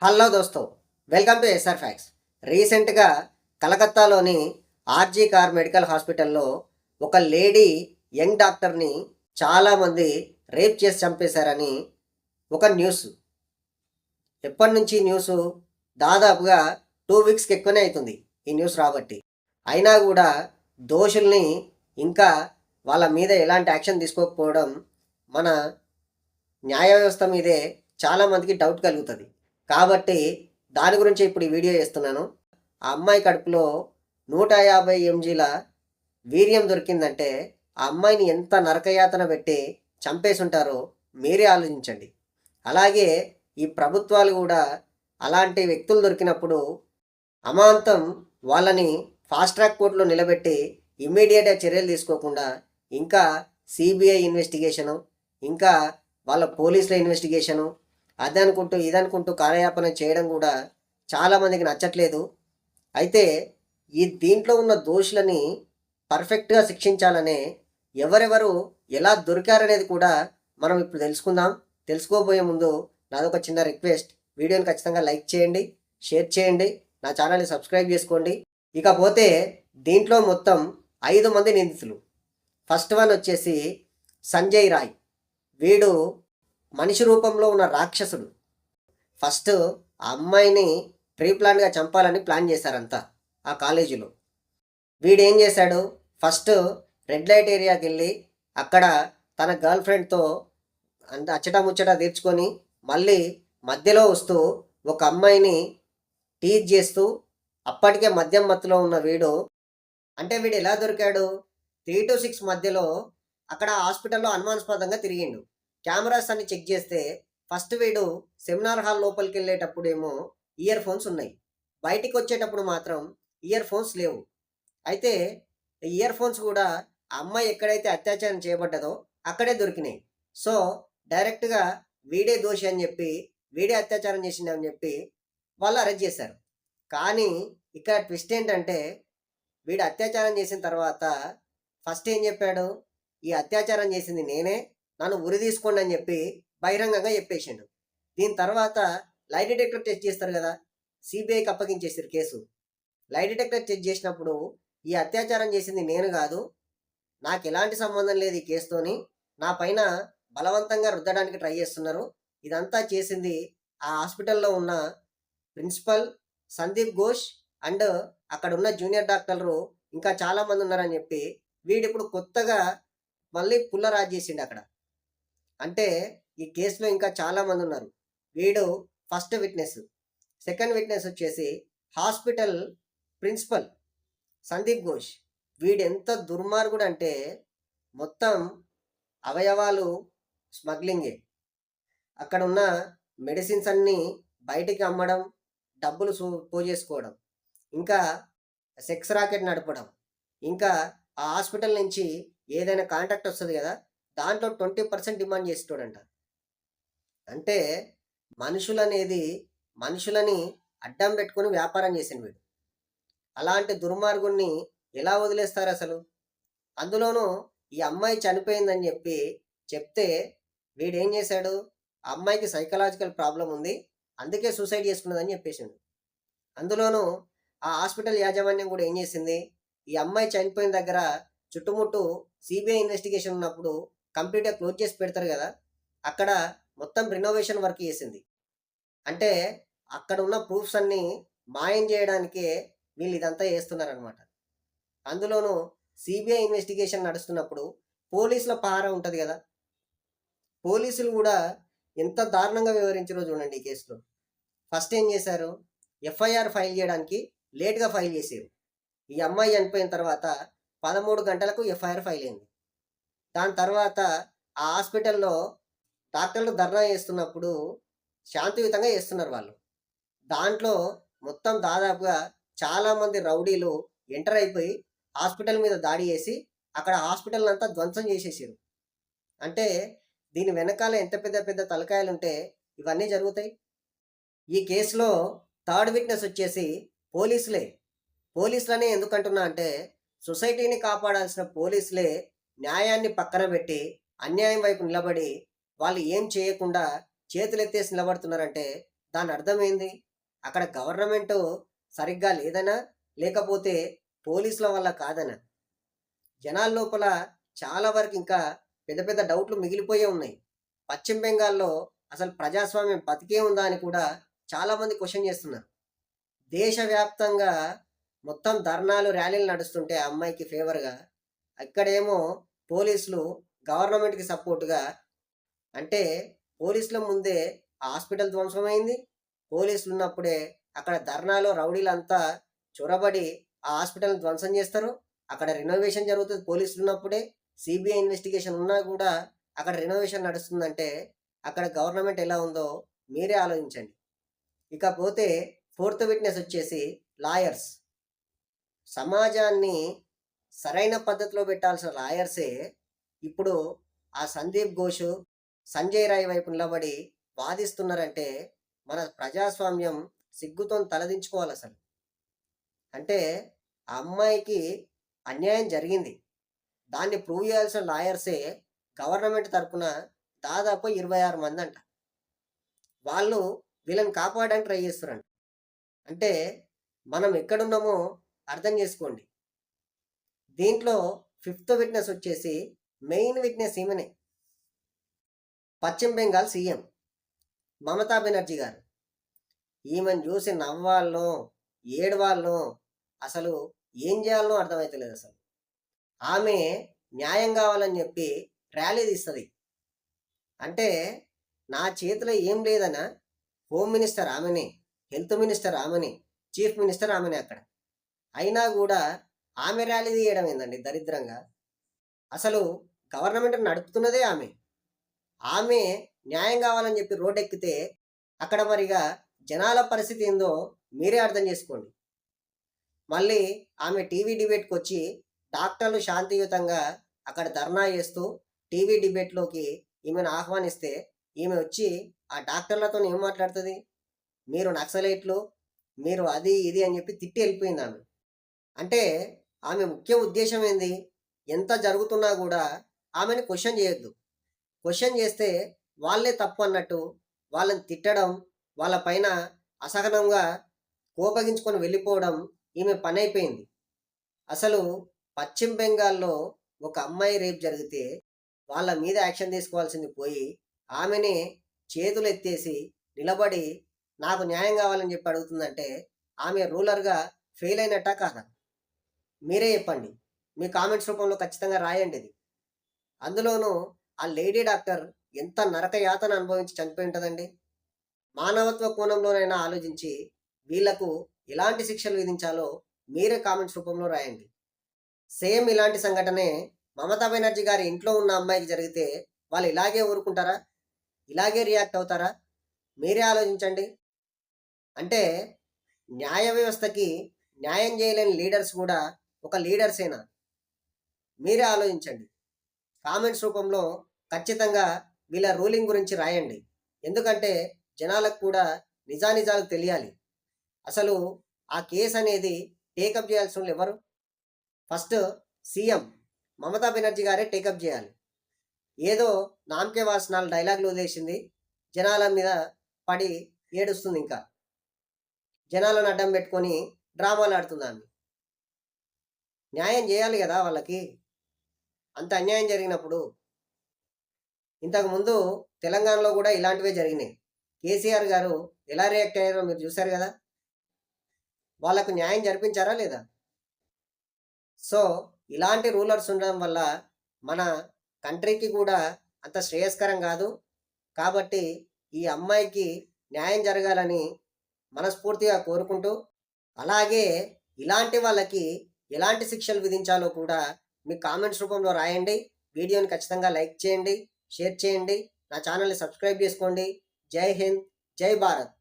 Hello దోస్తో, welcome to SR facts. రీసెంట్గా కలకత్తాలోని ఆర్జీ కార్ మెడికల్ హాస్పిటల్లో ఒక లేడీ యంగ్ డాక్టర్ని చాలామంది రేప్ చేసి చంపేశారని ఒక న్యూస్. ఎప్పటి నుంచి న్యూస్? దాదాపుగా 2 వీక్స్కి ఎక్కువనే అవుతుంది ఈ న్యూస్ రాబట్టి. అయినా కూడా దోషుల్ని ఇంకా వాళ్ళ మీద ఎలాంటి యాక్షన్ తీసుకోకపోవడం మన న్యాయ వ్యవస్థ మీదే చాలామందికి డౌట్ కలుగుతుంది. కాబట్టి దాని గురించి ఇప్పుడు ఈ వీడియో చేస్తున్నాను. ఆ అమ్మాయి కడుపులో 150 ఎంజీల వీర్యం దొరికిందంటే ఆ అమ్మాయిని ఎంత నరకయాతన పెట్టి చంపేసి ఉంటారో మీరే ఆలోచించండి. అలాగే ఈ ప్రభుత్వాలు కూడా అలాంటి వ్యక్తులు దొరికినప్పుడు అమాంతం వాళ్ళని ఫాస్ట్ ట్రాక్ కోర్టులో నిలబెట్టి ఇమ్మీడియట్గా చర్యలు తీసుకోకుండా ఇంకా సిబిఐ ఇన్వెస్టిగేషను, ఇంకా వాళ్ళ పోలీసుల ఇన్వెస్టిగేషను, అదనుకుంటూ ఇదనుకుంటూ కాలయాపన చేయడం కూడా చాలామందికి నచ్చట్లేదు. అయితే ఈ దీంట్లో ఉన్న దోషులని పర్ఫెక్ట్గా శిక్షించాలనే ఎవరెవరు ఎలా దొరికారనేది కూడా మనం ఇప్పుడు తెలుసుకుందాం. తెలుసుకోబోయే ముందు నాదొక చిన్న రిక్వెస్ట్, వీడియోని ఖచ్చితంగా లైక్ చేయండి, షేర్ చేయండి, నా ఛానల్ని సబ్స్క్రైబ్ చేసుకోండి. ఇకపోతే దీంట్లో మొత్తం 5 మంది నిందితులు. ఫస్ట్ వన్ వచ్చేసి సంజయ్ రాయ్. వీడు మనిషి రూపంలో ఉన్న రాక్షసుడు. ఫస్ట్ ఆ అమ్మాయిని ప్రీ ప్లాన్గా చంపాలని ప్లాన్ చేశారంతా ఆ కాలేజీలో. వీడేం చేశాడు? ఫస్ట్ రెడ్ లైట్ ఏరియాకి వెళ్ళి అక్కడ తన గర్ల్ ఫ్రెండ్తో అంత అచ్చట ముచ్చట తీర్చుకొని మళ్ళీ మధ్యలో వస్తూ ఒక అమ్మాయిని టీజ్ చేస్తూ అప్పటికే మద్యం మత్తులో ఉన్న వీడు, అంటే వీడు ఎలా దొరికాడు? 3 to 6 మధ్యలో అక్కడ హాస్పిటల్లో అనుమానాస్పదంగా తిరిగిండు. కెమెరాస్ అన్ని చెక్ చేస్తే ఫస్ట్ వీడు సెమినార్ హాల్ లోపలికి వెళ్ళేటప్పుడేమో ఇయర్ ఫోన్స్ ఉన్నాయి, బయటికి వచ్చేటప్పుడు మాత్రం ఇయర్ ఫోన్స్ లేవు. అయితే ఇయర్ ఫోన్స్ కూడా ఆ అమ్మాయి ఎక్కడైతే అత్యాచారం చేయబడ్డదో అక్కడే దొరికినాయి. సో డైరెక్ట్గా వీడే దోషి అని చెప్పి, వీడే అత్యాచారం చేసిందని చెప్పి వాళ్ళు అరెస్ట్ చేశారు. కానీ ఇక్కడ ట్విస్ట్ ఏంటంటే వీడు అత్యాచారం చేసిన తర్వాత ఫస్ట్ ఏం చెప్పాడు? ఈ అత్యాచారం చేసింది నేనే, నన్ను ఉరి తీసుకోండి అని చెప్పి బహిరంగంగా చెప్పేసిండు. దీని తర్వాత లై డిటెక్టర్ టెస్ట్ చేస్తారు కదా, సిబిఐకి అప్పగించేసారు కేసు. లై డిటెక్టర్ టెస్ట్ చేసినప్పుడు ఈ అత్యాచారం చేసింది నేను కాదు, నాకు ఎలాంటి సంబంధం లేదు ఈ కేసుతోని, నా పైన బలవంతంగా రుద్దడానికి ట్రై చేస్తున్నారు, ఇదంతా చేసింది ఆ హాస్పిటల్లో ఉన్న ప్రిన్సిపల్ సందీప్ ఘోష్ అండ్ అక్కడ ఉన్న జూనియర్ డాక్టర్లు ఇంకా చాలామంది ఉన్నారని చెప్పి వీడిప్పుడు కొత్తగా మళ్ళీ పుల్లరాజు చేసిండు అక్కడ. అంటే ఈ కేసులో ఇంకా చాలామంది ఉన్నారు. వీడు ఫస్ట్ విట్నెస్. సెకండ్ విట్నెస్ వచ్చేసి హాస్పిటల్ ప్రిన్సిపల్ సందీప్ ఘోష్. వీడు ఎంత దుర్మార్గుడు అంటే మొత్తం అవయవాలు స్మగ్లింగే. అక్కడ ఉన్న మెడిసిన్స్ అన్నీ బయటికి అమ్మడం, డబ్బులు పోజేసుకోవడం, ఇంకా సెక్స్ రాకెట్ నడపడం, ఇంకా ఆ హాస్పిటల్ నుంచి ఏదైనా కాంట్రాక్ట్ వస్తుంది కదా, దాంట్లో 20% డిమాండ్ చేసేటోడంట. అంటే మనుషులని అడ్డం పెట్టుకొని వ్యాపారం చేసిన వీడు. అలాంటి దుర్మార్గుణ్ణి ఎలా వదిలేస్తారు అసలు? అందులోనూ ఈ అమ్మాయి చనిపోయిందని చెప్తే వీడేం చేశాడు? ఆ అమ్మాయికి సైకలాజికల్ ప్రాబ్లం ఉంది, అందుకే సూసైడ్ చేసుకున్నదని చెప్పేసిండు. అందులోనూ ఆ హాస్పిటల్ యాజమాన్యం కూడా ఏం చేసింది? ఈ అమ్మాయి చనిపోయిన దగ్గర చుట్టుముట్టు సిబిఐ ఇన్వెస్టిగేషన్ ఉన్నప్పుడు కంప్లీట్గా క్లోజ్ చేసి పెడతారు కదా, అక్కడ మొత్తం రినోవేషన్ వర్క్ చేసింది. అంటే అక్కడ ఉన్న ప్రూఫ్స్ అన్నీ మాయం చేయడానికే వీళ్ళు ఇదంతా చేస్తున్నారనమాట. అందులోనూ సిబిఐ ఇన్వెస్టిగేషన్ నడుస్తున్నప్పుడు పోలీసుల పహారా ఉంటుంది కదా, పోలీసులు కూడా ఎంత దారుణంగా వివరించారో చూడండి ఈ కేసులో. ఫస్ట్ ఏం చేశారు? ఎఫ్ఐఆర్ ఫైల్ చేయడానికి లేట్గా ఫైల్ చేసారు. ఈ అమ్మాయి చనిపోయిన తర్వాత 13 గంటలకు ఎఫ్ఐఆర్ ఫైల్ అయింది. దాని తర్వాత ఆ హాస్పిటల్లో డాక్టర్లు ధర్నా చేస్తున్నప్పుడు శాంతియుతంగా చేస్తున్నారు వాళ్ళు. దాంట్లో మొత్తం దాదాపుగా చాలామంది రౌడీలు ఎంటర్ అయిపోయి హాస్పిటల్ మీద దాడి చేసి అక్కడ హాస్పిటల్ అంతా ధ్వంసం చేసేసారు. అంటే దీని వెనకాల ఎంత పెద్ద పెద్ద తలకాయలు ఉంటే ఇవన్నీ జరుగుతాయి. ఈ కేసులో థర్డ్ విట్నెస్ వచ్చేసి పోలీసులనే. ఎందుకంటున్నా అంటే సొసైటీని కాపాడాల్సిన పోలీసులే న్యాయాన్ని పక్కన పెట్టి అన్యాయం వైపు నిలబడి వాళ్ళు ఏం చేయకుండా చేతులెత్తేసి నిలబడుతున్నారంటే దాని అర్థం ఏంది? అక్కడ గవర్నమెంటు సరిగ్గా లేదనా? లేకపోతే పోలీసుల వల్ల కాదనా? జనాల లోపల చాలా వరకు ఇంకా పెద్ద పెద్ద డౌట్లు మిగిలిపోయే ఉన్నాయి. పశ్చిమ బెంగాల్‌లో అసలు ప్రజాస్వామ్యం బతికే ఉందా అని కూడా చాలామంది క్వెషన్ చేస్తున్నారు. దేశవ్యాప్తంగా మొత్తం ధర్నాలు, ర్యాలీలు నడుస్తుంటే ఆ అమ్మాయికి ఫేవర్‌గా, ఇక్కడేమో పోలీసులు గవర్నమెంట్‌కి సపోర్ట్‌గా, అంటే పోలీసుల ముందే ఆ హాస్పిటల్ ధ్వంసమైంది. పోలీసులున్నప్పుడే అక్కడ ధర్నాలో రౌడీలంతా చొరబడి ఆ హాస్పిటల్‌ని ధ్వంసం చేస్తారు. అక్కడ రెనోవేషన్ జరుగుతది పోలీసులున్నప్పుడే. సీబీఐ ఇన్వెస్టిగేషన్ ఉన్నా కూడా అక్కడ రెనోవేషన్ నడుస్తుందంటే అక్కడ గవర్నమెంట్ ఎలా ఉందో మీరే ఆలోచించండి. ఇకపోతే ఫోర్త్ విట్నెస్ వచ్చేసి లాయర్స్. సమాజాన్ని సరైన పద్ధతిలో పెట్టాల్సిన లాయర్సే ఇప్పుడు ఆ సందీప్ ఘోష్, సంజయ్ రాయ్ వైపు నిలబడి వాదిస్తున్నారంటే మన ప్రజాస్వామ్యం సిగ్గుతోని తలదించుకోవాలసలు. అంటే ఆ అమ్మాయికి అన్యాయం జరిగింది. దాన్ని ప్రూవ్ చేయాల్సిన లాయర్సే గవర్నమెంట్ తరపున దాదాపు 26 మందంట. వాళ్ళు వీళ్ళని కాపాడడానికి ట్రై చేస్తుర్రంట. అంటే మనం ఎక్కడున్నామో అర్థం చేసుకోండి. దీంట్లో ఫిఫ్త్ విట్నెస్ వచ్చేసి మెయిన్ విట్నెస్ ఈమెనే. పశ్చిమ బెంగాల్ సీఎం మమతా బెనర్జీ గారు. ఈమెను చూసి నవ్వాలనో, ఏడవాలనో, అసలు ఏం చేయాలనో అర్థమైతలేదు అసలు. ఆమె న్యాయం కావాలని చెప్పి ర్యాలీ తీస్తుంది. అంటే నా చేతిలో ఏం లేదనా? హోమ్ మినిస్టర్ ఆమెనే, హెల్త్ మినిస్టర్ ఆమెనే, చీఫ్ మినిస్టర్ ఆమెనే అక్కడ. అయినా కూడా ఆమె ర్యాలీ తీయడం ఏందండి దరిద్రంగా? అసలు గవర్నమెంట్ నడుపుతున్నదే ఆమె. ఆమె న్యాయం కావాలని చెప్పి రోడ్డెక్కితే అక్కడ మరిగా జనాల పరిస్థితి ఏందో మీరే అర్థం చేసుకోండి. మళ్ళీ ఆమె టీవీ డిబేట్కి వచ్చి డాక్టర్లు శాంతియుతంగా అక్కడ ధర్నా చేస్తూ టీవీ డిబేట్లోకి ఈమెను ఆహ్వానిస్తే ఈమె వచ్చి ఆ డాక్టర్లతో ఏం మాట్లాడుతుంది? మీరు నక్సలైట్లు, మీరు అది ఇది అని చెప్పి తిట్టి వెళ్ళిపోయింది ఆమె. అంటే ఆమె ముఖ్య ఉద్దేశం ఏంది? ఎంత జరుగుతున్నా కూడా ఆమెను క్వశ్చన్ చేయొద్దు. క్వశ్చన్ చేస్తే వాళ్ళే తప్పు అన్నట్టు వాళ్ళని తిట్టడం, వాళ్ళ పైన అసహనంగా కోపగించుకొని వెళ్ళిపోవడం ఈమె పని అయిపోయింది. అసలు పశ్చిమ బెంగాల్లో ఒక అమ్మాయి రేప్ జరిగితే వాళ్ళ మీద యాక్షన్ తీసుకోవాల్సింది పోయి ఆమెనే చేతులు ఎత్తేసి నిలబడి నాకు న్యాయం కావాలని చెప్పి అడుగుతుందంటే ఆమె రూలర్గా ఫెయిల్ అయినట్టా కాదా? మీరే చెప్పండి. మీ కామెంట్స్ రూపంలో ఖచ్చితంగా రాయండి ఇది. అందులోనూ ఆ లేడీ డాక్టర్ ఎంత నరక యాతన అనుభవించి చనిపోయి ఉంటుందండి. మానవత్వ కోణంలోనైనా ఆలోచించి వీళ్లకు ఎలాంటి శిక్షలు విధించాలో మీరే కామెంట్స్ రూపంలో రాయండి. సేమ్ ఇలాంటి సంఘటనే మమతా బెనర్జీ గారి ఇంట్లో ఉన్న అమ్మాయికి జరిగితే వాళ్ళు ఇలాగే ఊరుకుంటారా? ఇలాగే రియాక్ట్ అవుతారా? మీరే ఆలోచించండి. అంటే న్యాయ వ్యవస్థకి న్యాయం చేయలేని లీడర్స్ కూడా ఒక లీడర్సేనా? మీరే ఆలోచించండి. కామెంట్స్ రూపంలో ఖచ్చితంగా వీళ్ళ రూలింగ్ గురించి రాయండి. ఎందుకంటే జనాలకు కూడా నిజానిజాలు తెలియాలి. అసలు ఆ కేసు అనేది టేకప్ చేయాల్సిన వాళ్ళు ఎవరు? ఫస్ట్ సీఎం మమతా బెనర్జీ గారే టేకప్ చేయాలి. ఏదో నామకే వాసనాలు డైలాగులు వదిలేసింది, జనాల మీద పడి ఏడుస్తుంది, ఇంకా జనాలను అడ్డం పెట్టుకొని డ్రామాలు ఆడుతుంది ఆమె. న్యాయం చేయాలి కదా వాళ్ళకి. అంత అన్యాయం జరిగినప్పుడు. ఇంతకుముందు తెలంగాణలో కూడా ఇలాంటివే జరిగినాయి. కేసీఆర్ గారు ఎలా రియాక్ట్ అయ్యారో మీరు చూశారు కదా. వాళ్ళకు న్యాయం జరిపించారా లేదా? సో ఇలాంటి రూలర్స్ ఉండడం వల్ల మన కంట్రీకి కూడా అంత శ్రేయస్కరం కాదు. కాబట్టి ఈ అమ్మాయికి న్యాయం జరగాలని మనస్ఫూర్తిగా కోరుకుంటూ, అలాగే ఇలాంటి వాళ్ళకి ఎలాంటి శిక్షలు విధించాలో కూడా మీ కామెంట్స్ రూపంలో రాయండి. వీడియోని ఖచ్చితంగా లైక్ చేయండి, షేర్ చేయండి, నా ఛానల్ని సబ్స్క్రైబ్ చేసుకోండి. జై హింద్, జై భారత్.